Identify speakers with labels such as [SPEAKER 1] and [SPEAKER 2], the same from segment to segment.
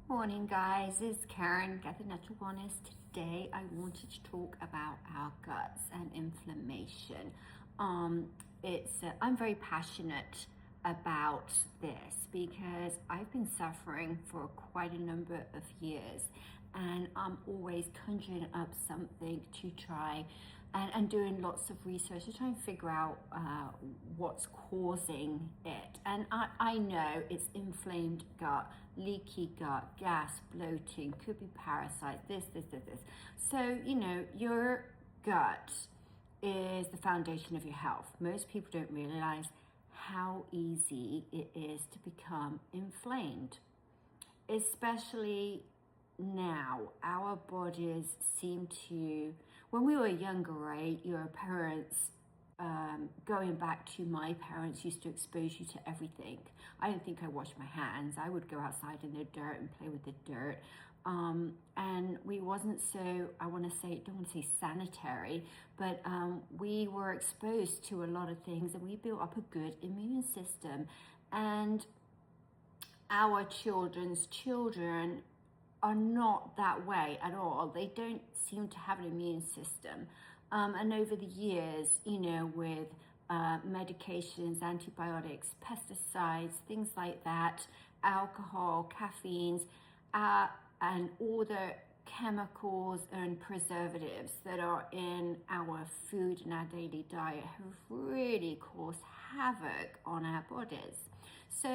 [SPEAKER 1] Morning guys, it's Karen, Get the Natural Wellness. Today I wanted to talk about our guts and inflammation. I'm very passionate about this because I've been suffering for quite a number of years, and I'm always conjuring up something to try and doing lots of research to try and figure out what's causing it. And I know it's inflamed gut, leaky gut, gas, bloating, could be parasites, this. So, your gut is the foundation of your health. Most people don't realize how easy it is to become inflamed, especially now. Our bodies seem to, when we were younger, right, your parents, going back to my parents, used to expose you to everything. I didn't think I washed my hands. I would go outside in the dirt and play with the dirt. And we wasn't so, don't want to say sanitary, but we were exposed to a lot of things, and we built up a good immune system. And our children's children are not that way at all. They don't seem to have an immune system. And over the years, with medications, antibiotics, pesticides, things like that, alcohol, caffeines, and all the chemicals and preservatives that are in our food and our daily diet have really caused havoc on our bodies. So,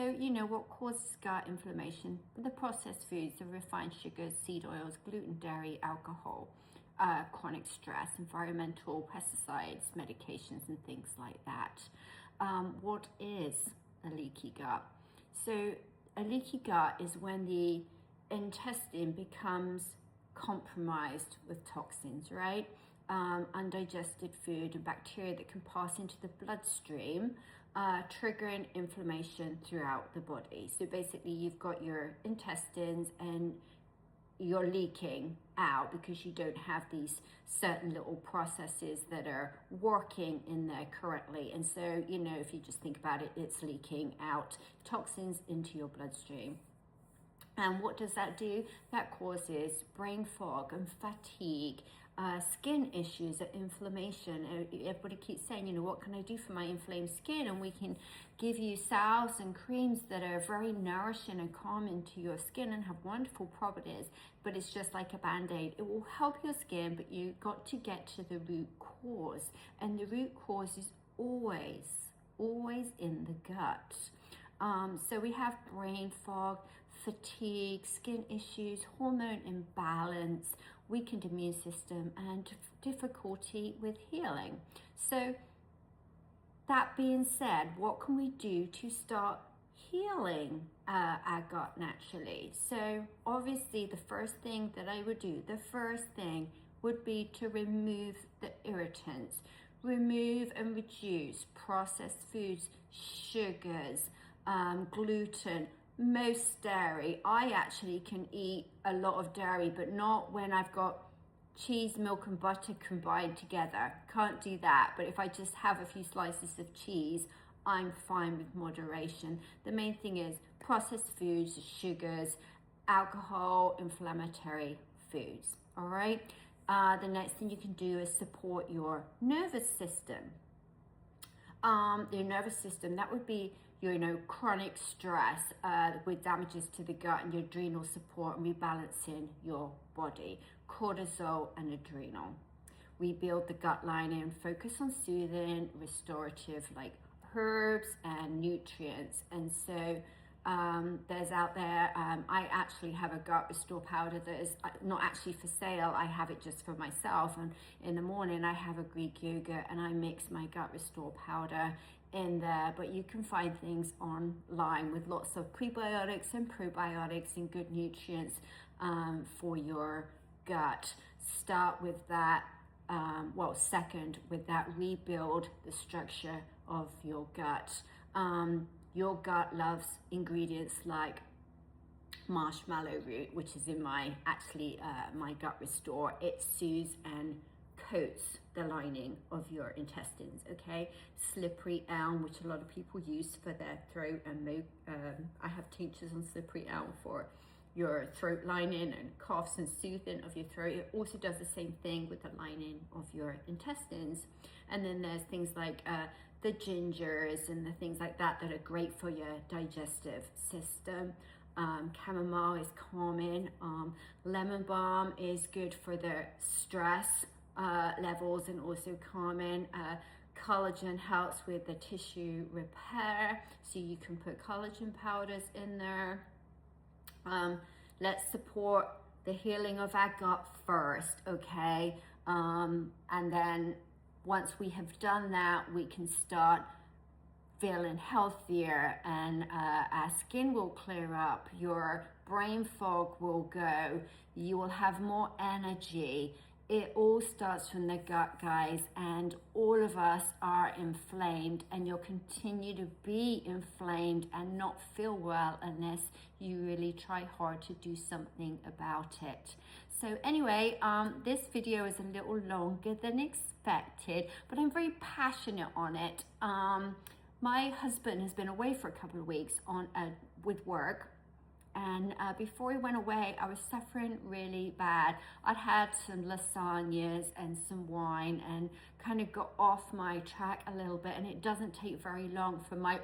[SPEAKER 1] what causes gut inflammation? The processed foods, the refined sugars, seed oils, gluten, dairy, alcohol, chronic stress, environmental pesticides, medications, and things like that. What is a leaky gut? So, a leaky gut is when the intestine becomes compromised with toxins, right? Undigested food and bacteria that can pass into the bloodstream, triggering inflammation throughout the body. So basically, you've got your intestines and you're leaking out because you don't have these certain little processes that are working in there correctly. And so, if you just think about it, it's leaking out toxins into your bloodstream. And what does that do? That causes brain fog and fatigue, skin issues, inflammation. Everybody keeps saying, what can I do for my inflamed skin? And we can give you salves and creams that are very nourishing and calming to your skin and have wonderful properties, but it's just like a band-aid. It will help your skin, but you got to get to the root cause. And the root cause is always in the gut. So we have brain fog, fatigue, skin issues, hormone imbalance, weakened immune system, and difficulty with healing. So that being said, what can we do to start healing our gut naturally? So obviously the first thing that I would do, would be to remove the irritants. Remove and reduce processed foods, sugars, gluten, most dairy. I actually can eat a lot of dairy, but not when I've got cheese, milk, and butter combined together. Can't do that. But if I just have a few slices of cheese, I'm fine with moderation. The main thing is processed foods, sugars, alcohol, inflammatory foods. All right. The next thing you can do is support your nervous system. Your nervous system, that would be your chronic stress with damages to the gut and your adrenal support and rebalancing your body, cortisol and adrenal. Rebuild the gut lining and focus on soothing, restorative, like herbs and nutrients. And so there's out there, I actually have a gut restore powder that is not actually for sale. I have it just for myself, and in the morning I have a Greek yogurt and I mix my gut restore powder in there. But you can find things online with lots of prebiotics and probiotics and good nutrients for your gut. Start with that. Second with that, rebuild the structure of your gut. Your gut loves ingredients like marshmallow root, which is in my gut restore. It soothes and coats the lining of your intestines. Okay, slippery elm, which a lot of people use for their throat and I have tinctures on slippery elm for your throat lining and coughs and soothing of your throat. It also does the same thing with the lining of your intestines. And then there's things like the gingers and the things like that that are great for your digestive system. Chamomile is calming. Lemon balm is good for the stress levels and also calming. Collagen helps with the tissue repair, so you can put collagen powders in there. Let's support the healing of our gut first, okay? And then once we have done that, we can start feeling healthier, and our skin will clear up, your brain fog will go, you will have more energy. It all starts from the gut, guys, and all of us are inflamed, and you'll continue to be inflamed and not feel well unless you really try hard to do something about it. So anyway, this video is a little longer than expected, but I'm very passionate on it. My husband has been away for a couple of weeks with work. And before he went away, I was suffering really bad. I'd had some lasagnas and some wine and kind of got off my track a little bit. And it doesn't take very long for my,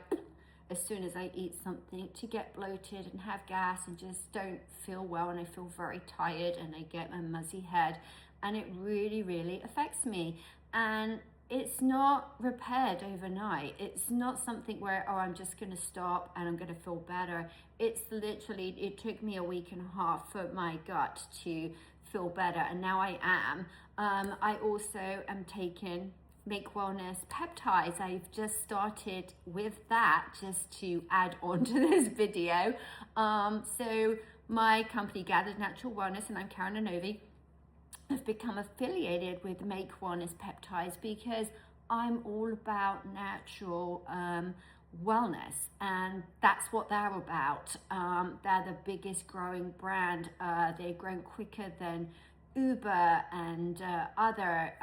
[SPEAKER 1] as soon as I eat something, to get bloated and have gas and just don't feel well. And I feel very tired and I get a muzzy head. And it really, really affects me. And it's not repaired overnight. It's not something where, oh, I'm just going to stop and I'm going to feel better. It's literally, it took me a week and a half for my gut to feel better, and now I am. I also am taking Make Wellness peptides. I've just started with that just to add on to this video. So my company, Gathered Natural Wellness, and I'm Karen Anovi, have become affiliated with Make Wellness peptides because I'm all about natural wellness, and that's what they're about. They're the biggest growing brand. They've grown quicker than Uber and other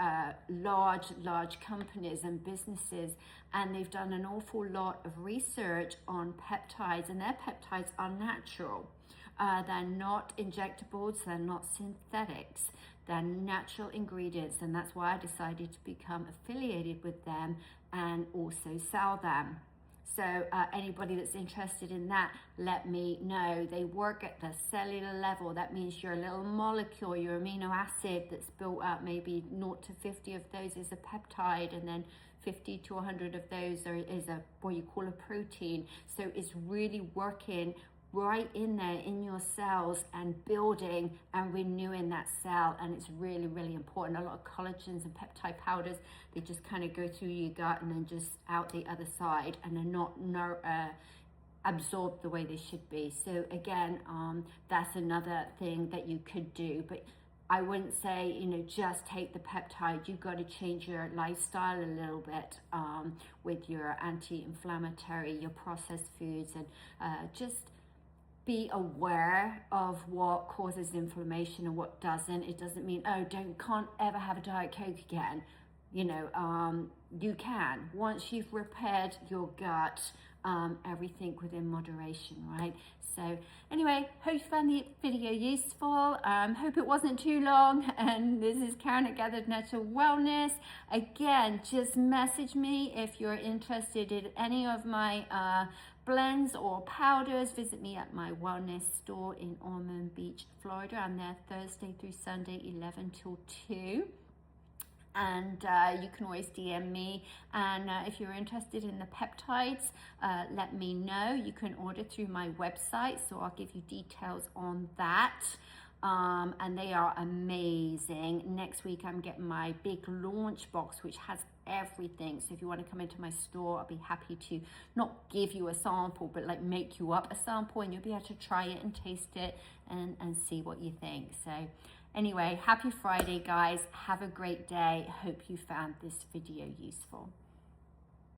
[SPEAKER 1] large companies and businesses, and they've done an awful lot of research on peptides, and their peptides are natural. They're not injectables, they're not synthetics. They're natural ingredients, and that's why I decided to become affiliated with them and also sell them. So anybody that's interested in that, let me know. They work at the cellular level. That means your little molecule, your amino acid that's built up, maybe 0 to 50 of those is a peptide, and then 50 to 100 of those is what you call a protein. So it's really working right in there in your cells and building and renewing that cell, and it's really, really important. A lot of collagens and peptide powders, they just kind of go through your gut and then just out the other side, and they're not absorbed the way they should be. So again, that's another thing that you could do, but I wouldn't say, you know, just take the peptide. You've got to change your lifestyle a little bit with your anti-inflammatory, your processed foods, and just be aware of what causes inflammation and what doesn't. It doesn't mean, oh, can't ever have a Diet Coke again. You know, you can. Once you've repaired your gut, everything within moderation, right? So anyway, hope you found the video useful. Hope it wasn't too long. And this is Karen at Gathered Natural Wellness. Again, just message me if you're interested in any of my blends or powders. Visit me at my wellness store in Ormond Beach, Florida. I'm there Thursday through Sunday, 11 till 2. And you can always DM me. And if you're interested in the peptides, let me know. You can order through my website, so I'll give you details on that. And they are amazing. Next week, I'm getting my big launch box, which has everything. So if you want to come into my store, I'll be happy to not give you a sample, but like make you up a sample, and you'll be able to try it and taste it and see what you think. So anyway, happy Friday, guys. Have a great day. Hope you found this video useful.